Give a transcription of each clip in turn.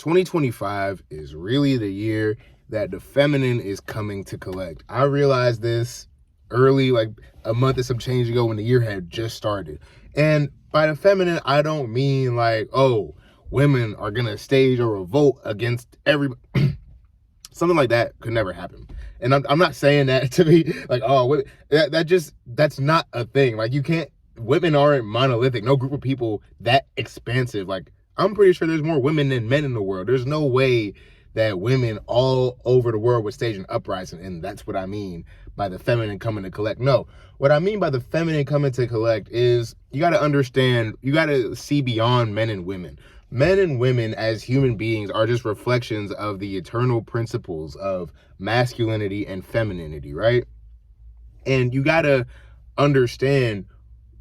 2025 is really the year that the feminine is coming to collect. I realized this early, like a month and some change ago when the year had just started. And by the feminine, I don't mean like, oh, women are going to stage a revolt against everybody. Something like that could never happen. And I'm not saying that to be like, oh, that's not a thing. Like, you can't, women aren't monolithic. No group of people that expansive. Like, I'm pretty sure there's more women than men in the world. There's no way that women all over the world would stage an uprising. And that's what I mean by the feminine coming to collect. No, what I mean by the feminine coming to collect is you got to understand, you got to see beyond men and women. Men and women as human beings are just reflections of the eternal principles of masculinity and femininity, right? And you got to understand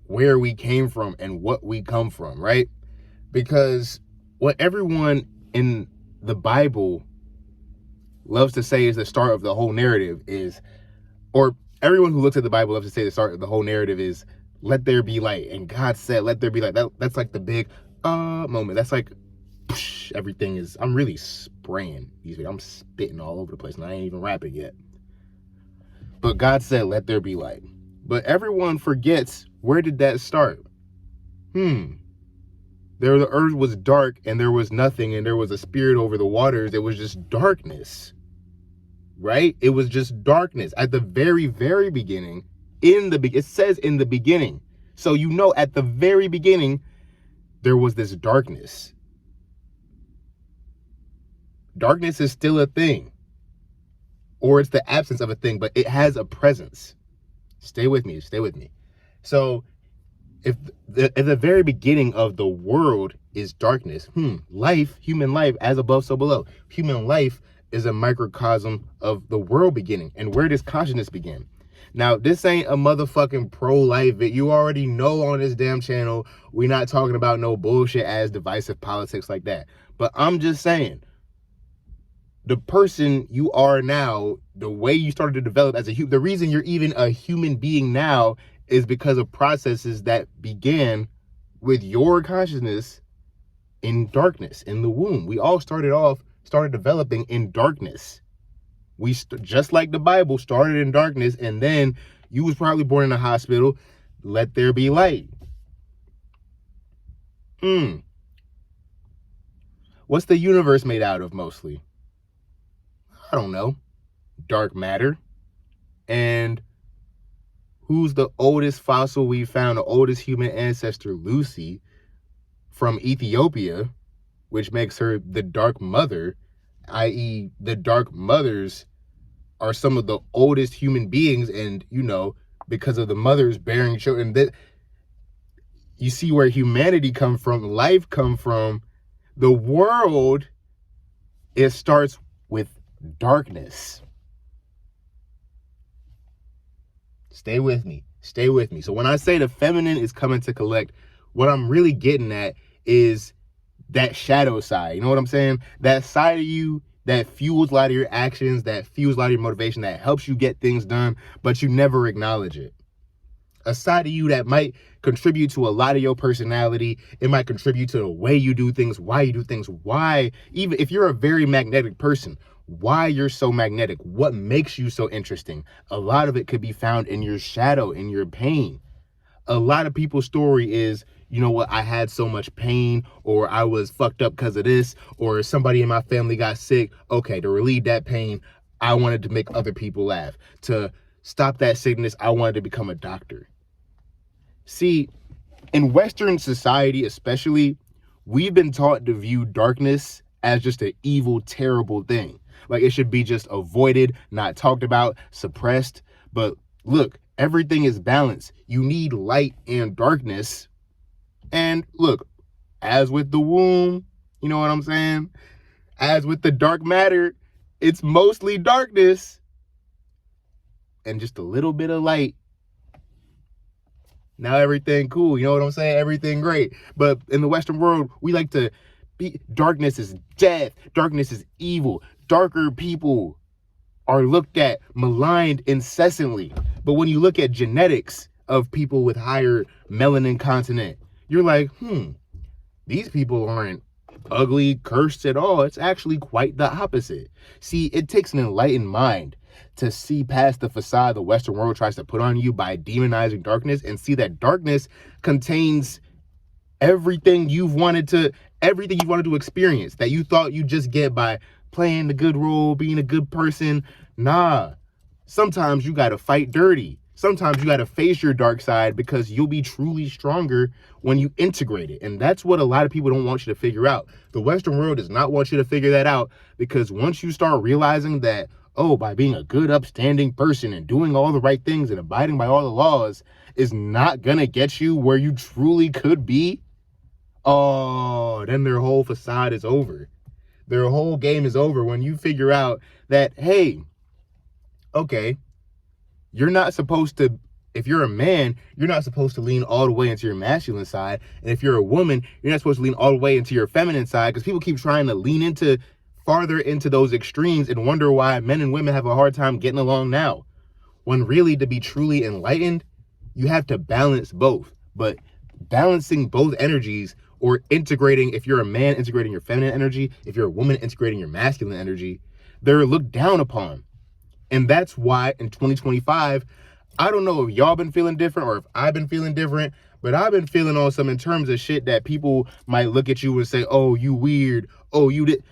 where we came from and what we come from, right? Because what everyone in the Bible loves to say is the start of the whole narrative is, or everyone who looks at the Bible loves to say the start of the whole narrative is, let there be light. And God said, let there be light. That's like the big moment. That's like, everything is, I'm really spraying these videos. I'm spitting all over the place and I ain't even rapping yet. But God said, let there be light. But everyone forgets, where did that start? The earth was dark and there was nothing and there was a spirit over the waters. It was just darkness, right? It was just darkness at the very, very beginning. It says in the beginning. So, you know, at the very beginning, there was this darkness. Darkness is still a thing, or it's the absence of a thing, but it has a presence. Stay with me. So if the very beginning of the world is darkness, human life, as above, so below. Human life is a microcosm of the world beginning. And where does consciousness begin? Now, this ain't a motherfucking pro-life video. You already know on this damn channel, we're not talking about no bullshit as divisive politics like that. But I'm just saying, the person you are now, the way you started to develop as a human, the reason you're even a human being now is because of processes that began with your consciousness in darkness, in the womb. We all started developing in darkness. We, just like the Bible, started in darkness, and then you was probably born in a hospital. Let there be light. What's the universe made out of mostly? I don't know. Dark matter. And who's the oldest fossil we found, the oldest human ancestor? Lucy from Ethiopia, which makes her the Dark Mother, i.e. the Dark Mothers are some of the oldest human beings, and, you know, because of the mothers bearing children, that you see where humanity come from, life come from. The world, it starts with darkness. Stay with me. So when I say the feminine is coming to collect, what I'm really getting at is that shadow side. You know what I'm saying? That side of you that fuels a lot of your actions, that fuels a lot of your motivation, that helps you get things done, but you never acknowledge it. A side of you that might contribute to a lot of your personality. It might contribute to the way you do things, why you do things, why, even if you're a very magnetic person, why you're so magnetic, what makes you so interesting. A lot of it could be found in your shadow, in your pain. A lot of people's story is, you know what, I had so much pain, or I was fucked up because of this, or somebody in my family got sick. Okay, to relieve that pain, I wanted to make other people laugh. To stop that sickness, I wanted to become a doctor. See, in Western society especially, we've been taught to view darkness as just an evil, terrible thing. Like, it should be just avoided, not talked about, suppressed. But look, everything is balanced. You need light and darkness. And look, as with the womb, you know what I'm saying? As with the dark matter, it's mostly darkness and just a little bit of light. Now everything cool, you know what I'm saying? Everything great. But in the Western world, we like to be, darkness is death. Darkness is evil. Darker people are looked at, maligned incessantly. But when you look at genetics of people with higher melanin content, you're like, these people aren't ugly, cursed at all. It's actually quite the opposite. See, it takes an enlightened mind to see past the facade the Western world tries to put on you by demonizing darkness, and see that darkness contains everything you wanted to experience that you thought you just get by playing the good role, being a good person. Nah, sometimes you gotta fight dirty. Sometimes you gotta face your dark side, because you'll be truly stronger when you integrate it. And that's what a lot of people don't want you to figure out. The Western world does not want you to figure that out, because once you start realizing that, oh, by being a good, upstanding person and doing all the right things and abiding by all the laws is not gonna get you where you truly could be, oh, then their whole facade is over. Their whole game is over when you figure out that, hey, okay, you're not supposed to, if you're a man, you're not supposed to lean all the way into your masculine side. And if you're a woman, you're not supposed to lean all the way into your feminine side, because people keep trying to lean into farther into those extremes and wonder why men and women have a hard time getting along now. When really, to be truly enlightened, you have to balance both. But balancing both energies, or integrating, if you're a man, integrating your feminine energy, if you're a woman, integrating your masculine energy, they're looked down upon. And that's why in 2025, I don't know if y'all been feeling different or if I've been feeling different, but I've been feeling on some in terms of shit that people might look at you and say, oh, you weird. Oh, you did.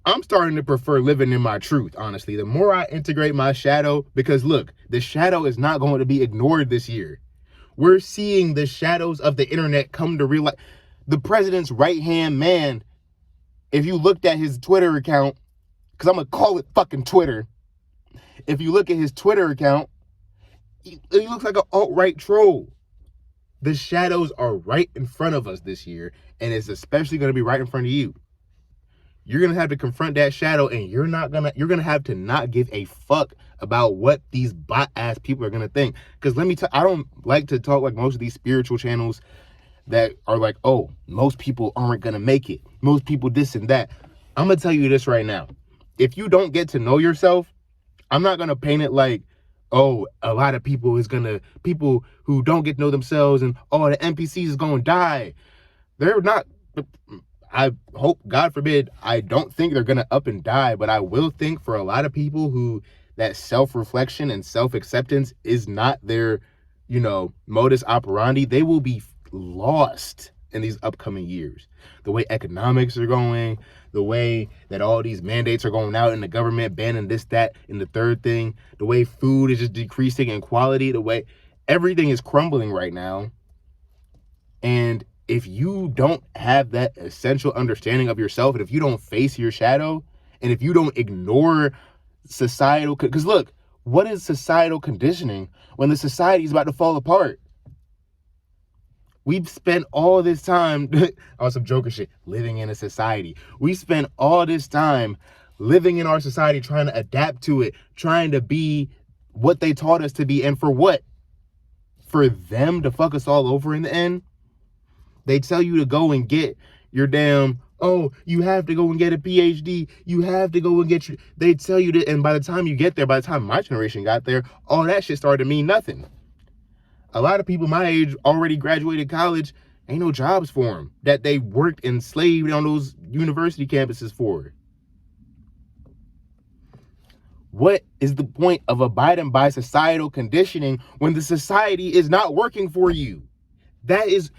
I'm starting to prefer living in my truth, honestly. The more I integrate my shadow, because look, the shadow is not going to be ignored this year. We're seeing the shadows of the internet come to real life. The president's right-hand man, if you looked at his Twitter account, because I'm going to call it fucking Twitter. If you look at his Twitter account, he looks like an alt-right troll. The shadows are right in front of us this year, and it's especially going to be right in front of you. You're going to have to confront that shadow, and you're going to have to not give a fuck about what these bot-ass people are going to think. Because let me tell you, I don't like to talk like most of these spiritual channels that are like, oh, most people aren't going to make it. Most people this and that. I'm going to tell you this right now. If you don't get to know yourself, I'm not going to paint it like, oh, a lot of people who don't get to know themselves and, oh, the NPCs is going to die. They're not. I hope, God forbid, I don't think they're going to up and die, but I will think for a lot of people who that self-reflection and self-acceptance is not their, modus operandi, they will be lost in these upcoming years. The way economics are going, the way that all these mandates are going out in the government, banning this, that, and the third thing, the way food is just decreasing in quality, the way everything is crumbling right now. And if you don't have that essential understanding of yourself, and if you don't face your shadow, and if you don't ignore societal, because look, what is societal conditioning when the society is about to fall apart? We've spent all this time on some Joker shit, living in a society. We spent all this time living in our society, trying to adapt to it, trying to be what they taught us to be. And for what? For them to fuck us all over in the end? They tell you to go and get your damn, oh, you have to go and get a PhD. You have to go and get your, they tell you to, and by the time you get there, by the time my generation got there, all that shit started to mean nothing. A lot of people my age already graduated college, ain't no jobs for them that they worked enslaved on those university campuses for. What is the point of abiding by societal conditioning when the society is not working for you? That's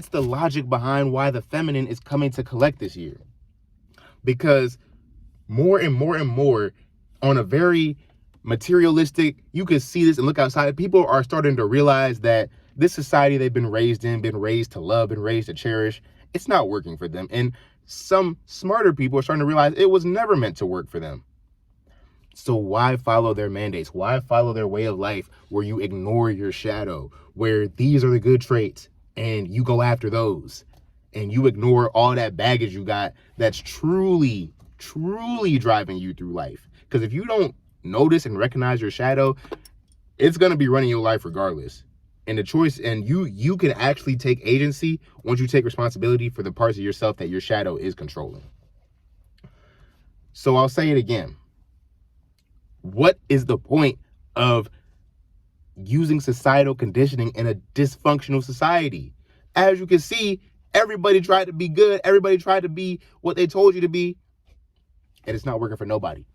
the logic behind why the feminine is coming to collect this year. Because more and more and more, on a very materialistic, you can see this and look outside, people are starting to realize that this society they've been raised in, been raised to love, been raised to cherish, it's not working for them. And some smarter people are starting to realize it was never meant to work for them. So why follow their mandates? Why follow their way of life where you ignore your shadow, where these are the good traits and you go after those, and you ignore all that baggage you got that's truly, truly driving you through life? Because if you don't notice and recognize your shadow, it's going to be running your life regardless. And the choice, and you can actually take agency once you take responsibility for the parts of yourself that your shadow is controlling. So I'll say it again. What is the point of using societal conditioning in a dysfunctional society? As you can see, Everybody tried to be good. Everybody tried to be what they told you to be. And it's not working for nobody.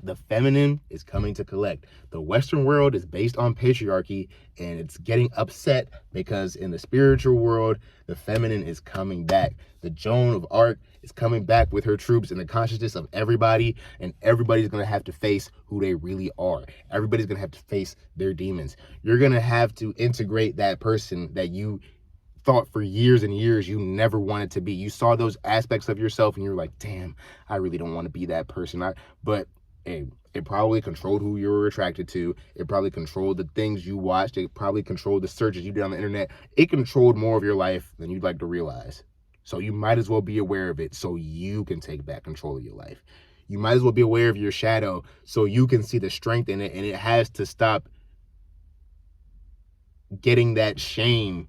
The feminine is coming to collect. The Western world is based on patriarchy, and it's getting upset because in the spiritual world, the feminine is coming back. The Joan of Arc is coming back with her troops in the consciousness of everybody, and everybody's going to have to face who they really are. Everybody's going to have to face their demons. You're going to have to integrate that person that you thought for years and years you never wanted to be. You saw those aspects of yourself and you're like, damn, I really don't want to be that person. But it probably controlled who you were attracted to. It probably controlled the things you watched. It probably controlled the searches you did on the internet. It controlled more of your life than you'd like to realize. So you might as well be aware of it so you can take back control of your life. You might as well be aware of your shadow so you can see the strength in it, and it has to stop getting that shame.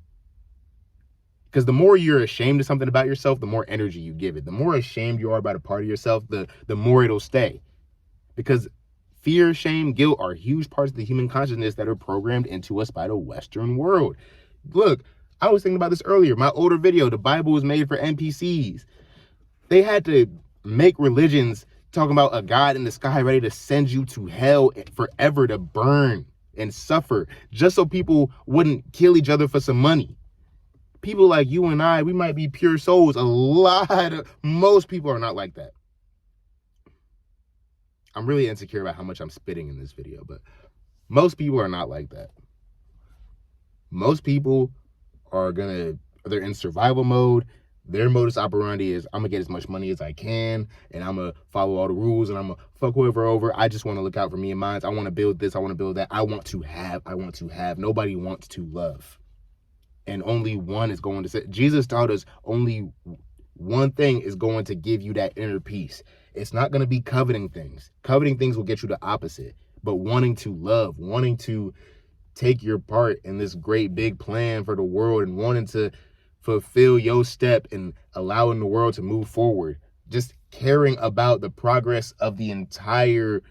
Because the more you're ashamed of something about yourself, the more energy you give it. The more ashamed you are about a part of yourself, the more it'll stay. Because fear, shame, guilt are huge parts of the human consciousness that are programmed into us by the Western world. Look, I was thinking about this earlier. My older video, the Bible was made for NPCs. They had to make religions talking about a God in the sky ready to send you to hell forever to burn and suffer just so people wouldn't kill each other for some money. People like you and I, we might be pure souls. Most people are not like that. I'm really insecure about how much I'm spitting in this video, but most people are not like that. Most people they're in survival mode. Their modus operandi is, I'm gonna get as much money as I can, and I'm gonna follow all the rules, and I'm gonna fuck whoever over. I just want to look out for me and mine. I want to build this. I want to build that. I want to have. Nobody wants to love. And only one is going to say, Jesus taught us only one thing is going to give you that inner peace. It's not going to be coveting things. Coveting things will get you the opposite. But wanting to love, wanting to take your part in this great big plan for the world, and wanting to fulfill your step and allowing the world to move forward. Just caring about the progress of the entire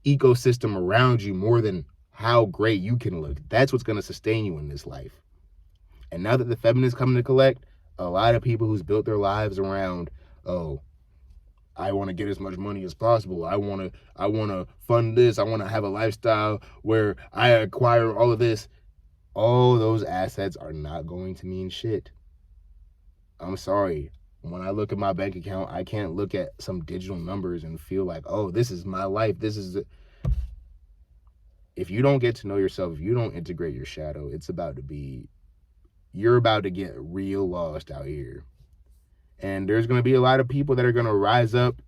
ecosystem around you more than how great you can look. That's what's going to sustain you in this life. And now that the feminists coming to collect, a lot of people who's built their lives around, oh, I want to get as much money as possible. I want to fund this. I want to have a lifestyle where I acquire all of this. All those assets are not going to mean shit. I'm sorry. When I look at my bank account, I can't look at some digital numbers and feel like, oh, this is my life. This is it. If you don't get to know yourself, if you don't integrate your shadow, you're about to get real lost out here. And there's going to be a lot of people that are going to rise up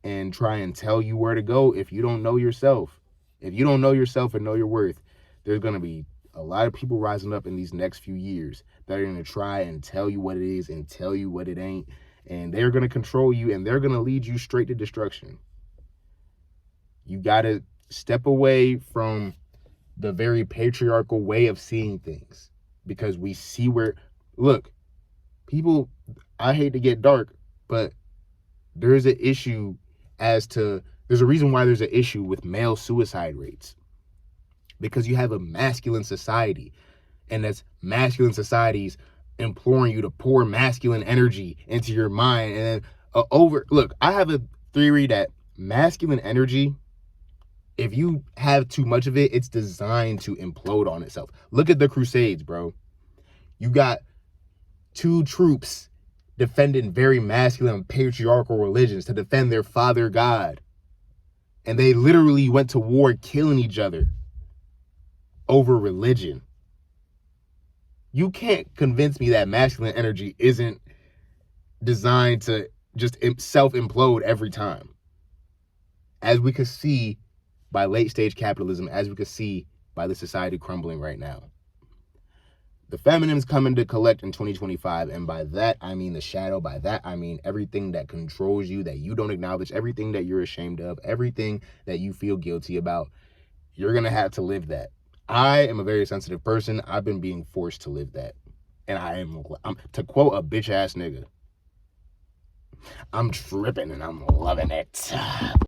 and try and tell you where to go if you don't know yourself. If you don't know yourself and know your worth, there's going to be a lot of people rising up in these next few years that are going to try and tell you what it is and tell you what it ain't. And they're going to control you, and they're going to lead you straight to destruction. You got to step away from the very patriarchal way of seeing things, because we see look, people, I hate to get dark, but there's a reason why there's an issue with male suicide rates. Because you have a masculine society, and that's masculine societies imploring you to pour masculine energy into your mind. And then look, I have a theory that masculine energy, if you have too much of it, it's designed to implode on itself. Look at the Crusades, bro. You got two troops defending very masculine patriarchal religions to defend their father God. And they literally went to war killing each other over religion. You can't convince me that masculine energy isn't designed to just self-implode every time. As we could see by late stage capitalism, as we could see by the society crumbling right now. The feminine's coming to collect in 2025, and by that, I mean the shadow. By that, I mean everything that controls you, that you don't acknowledge, everything that you're ashamed of, everything that you feel guilty about. You're going to have to live that. I am a very sensitive person. I've been being forced to live that. And I'm to quote a bitch ass nigga, I'm tripping and I'm loving it.